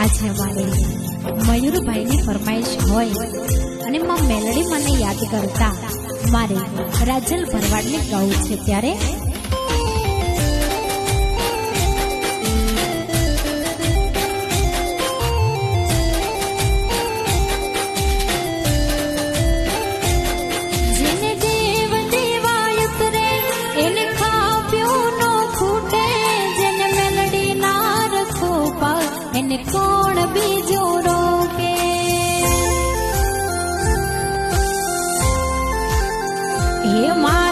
આજે મારે મયુરભાઈની ફરમાઈશ હોય અને મેલડી મને યાદ કરતા મારે રાજલ ભરવાડને ગાવું છે ત્યારે એને કોણ બીજું રોકે હે મા